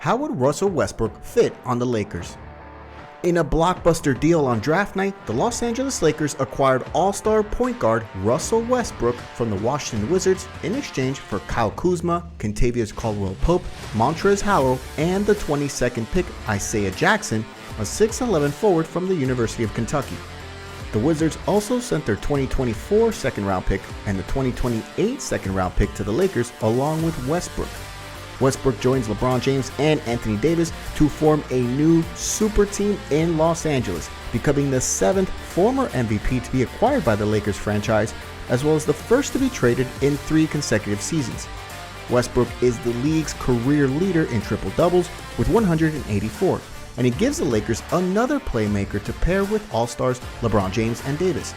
How would Russell Westbrook fit on the Lakers? In a blockbuster deal on draft night, the Los Angeles Lakers acquired all-star point guard Russell Westbrook from the Washington Wizards in exchange for Kyle Kuzma, Kentavious Caldwell-Pope, Montrezl Harrell, and the 22nd pick Isaiah Jackson, a 6'11" forward from the University of Kentucky. The Wizards also sent their 2024 second-round pick and the 2028 second-round pick to the Lakers along with Westbrook. Westbrook joins LeBron James and Anthony Davis to form a new super team in Los Angeles, becoming the 7th former MVP to be acquired by the Lakers franchise, as well as the first to be traded in 3 consecutive seasons. Westbrook is the league's career leader in triple-doubles with 184, and he gives the Lakers another playmaker to pair with All-Stars LeBron James and Davis.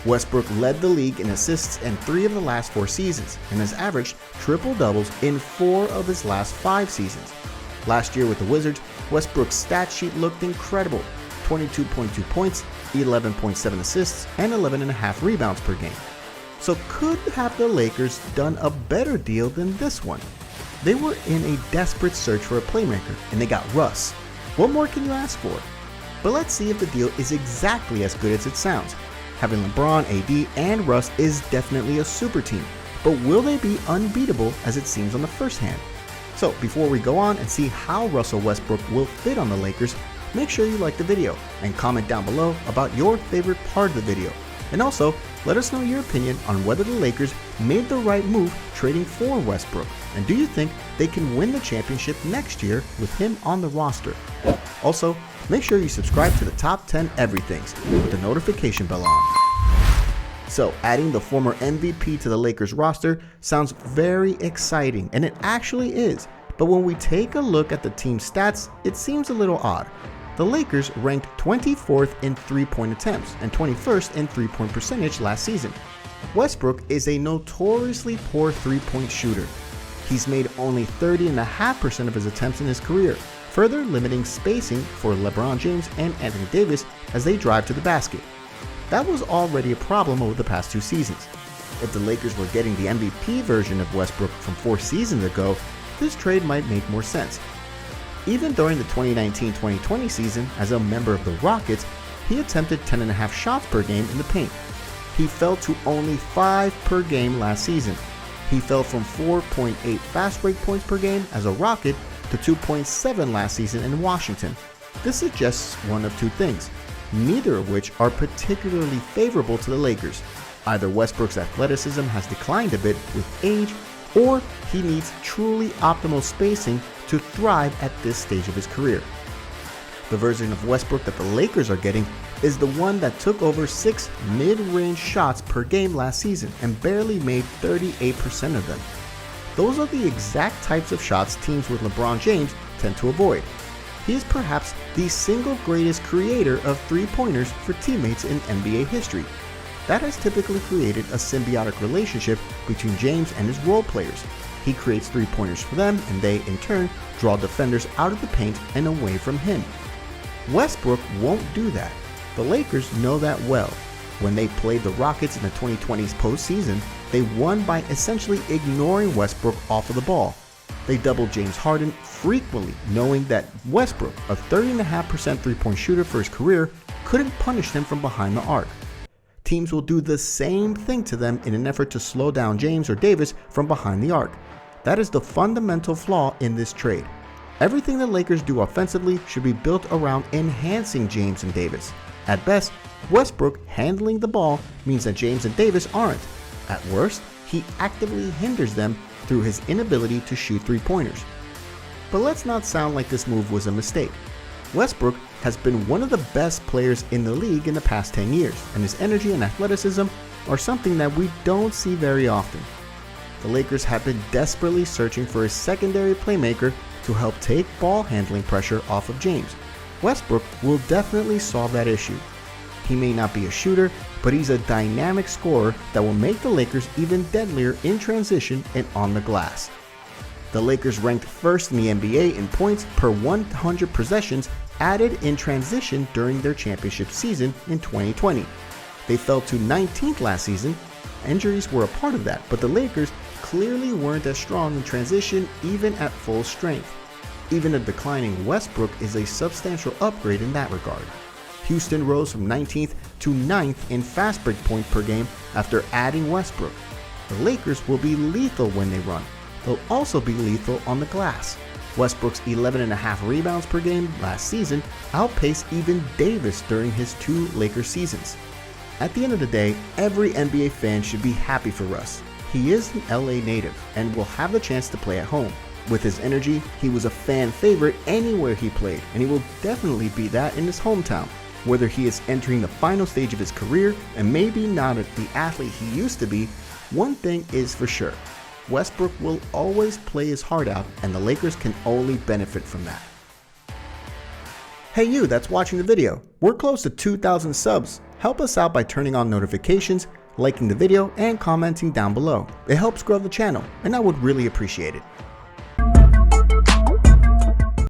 Westbrook led the league in assists in 3 of the last 4 seasons and has averaged triple-doubles in 4 of his last 5 seasons. Last year with the Wizards, Westbrook's stat sheet looked incredible: 22.2 points, 11.7 assists, and 11.5 rebounds per game. So could have the Lakers done a better deal than this one? They were in a desperate search for a playmaker, and they got Russ. What more can you ask for? But let's see if the deal is exactly as good as it sounds. Having LeBron, AD, and Russ is definitely a super team, but will they be unbeatable as it seems on the first hand? So before we go on and see how Russell Westbrook will fit on the Lakers, make sure you like the video and comment down below about your favorite part of the video. And also, let us know your opinion on whether the Lakers made the right move trading for Westbrook, and do you think they can win the championship next year with him on the roster? Also, make sure you subscribe to the Top 10 Everythings with the notification bell on. So, adding the former MVP to the Lakers roster sounds very exciting, and it actually is, but when we take a look at the team's stats, it seems a little odd. The Lakers ranked 24th in 3-point attempts and 21st in 3-point percentage last season. Westbrook is a notoriously poor 3-point shooter. He's made only 30.5% of his attempts in his career, further limiting spacing for LeBron James and Anthony Davis as they drive to the basket. That was already a problem over the past 2 seasons. If the Lakers were getting the MVP version of Westbrook from 4 seasons ago, this trade might make more sense. Even during the 2019-2020 season as a member of the Rockets, he attempted 10.5 shots per game in the paint. He fell to only 5 per game last season. He fell from 4.8 fast break points per game as a Rocket to 2.7 last season in Washington. This suggests one of 2 things, neither of which are particularly favorable to the Lakers. Either Westbrook's athleticism has declined a bit with age, or he needs truly optimal spacing to thrive at this stage of his career. The version of Westbrook that the Lakers are getting is the one that took over 6 mid-range shots per game last season and barely made 38% of them. Those are the exact types of shots teams with LeBron James tend to avoid. He is perhaps the single greatest creator of 3-pointers for teammates in NBA history. That has typically created a symbiotic relationship between James and his role players. He creates 3-pointers for them, and they, in turn, draw defenders out of the paint and away from him. Westbrook won't do that. The Lakers know that well. When they played the Rockets in the 2020's postseason, they won by essentially ignoring Westbrook off of the ball. They doubled James Harden frequently, knowing that Westbrook, a 30.5% 3-point shooter for his career, couldn't punish them from behind the arc. Teams will do the same thing to them in an effort to slow down James or Davis from behind the arc. That is the fundamental flaw in this trade. Everything the Lakers do offensively should be built around enhancing James and Davis. At best, Westbrook handling the ball means that James and Davis aren't. At worst, he actively hinders them through his inability to shoot 3-pointers. But let's not sound like this move was a mistake. Westbrook has been one of the best players in the league in the past 10 years, and his energy and athleticism are something that we don't see very often. The Lakers have been desperately searching for a secondary playmaker to help take ball handling pressure off of James. Westbrook will definitely solve that issue. He may not be a shooter, but he's a dynamic scorer that will make the Lakers even deadlier in transition and on the glass. The Lakers ranked first in the NBA in points per 100 possessions added in transition during their championship season in 2020. They fell to 19th last season. Injuries were a part of that, but the Lakers clearly weren't as strong in transition even at full strength. Even a declining Westbrook is a substantial upgrade in that regard. Houston rose from 19th to 9th in fast break point per game after adding Westbrook. The Lakers will be lethal when they run. They'll also be lethal on the glass. Westbrook's 11.5 rebounds per game last season outpaced even Davis during his 2 Lakers seasons. At the end of the day, every NBA fan should be happy for Russ. He is an LA native and will have the chance to play at home. With his energy, he was a fan favorite anywhere he played, and he will definitely be that in his hometown. Whether he is entering the final stage of his career and maybe not the athlete he used to be, one thing is for sure. Westbrook will always play his heart out, and the Lakers can only benefit from that. Hey you that's watching the video, we're close to 2,000 subs. Help us out by turning on notifications, liking the video, and commenting down below. It helps grow the channel, and I would really appreciate it.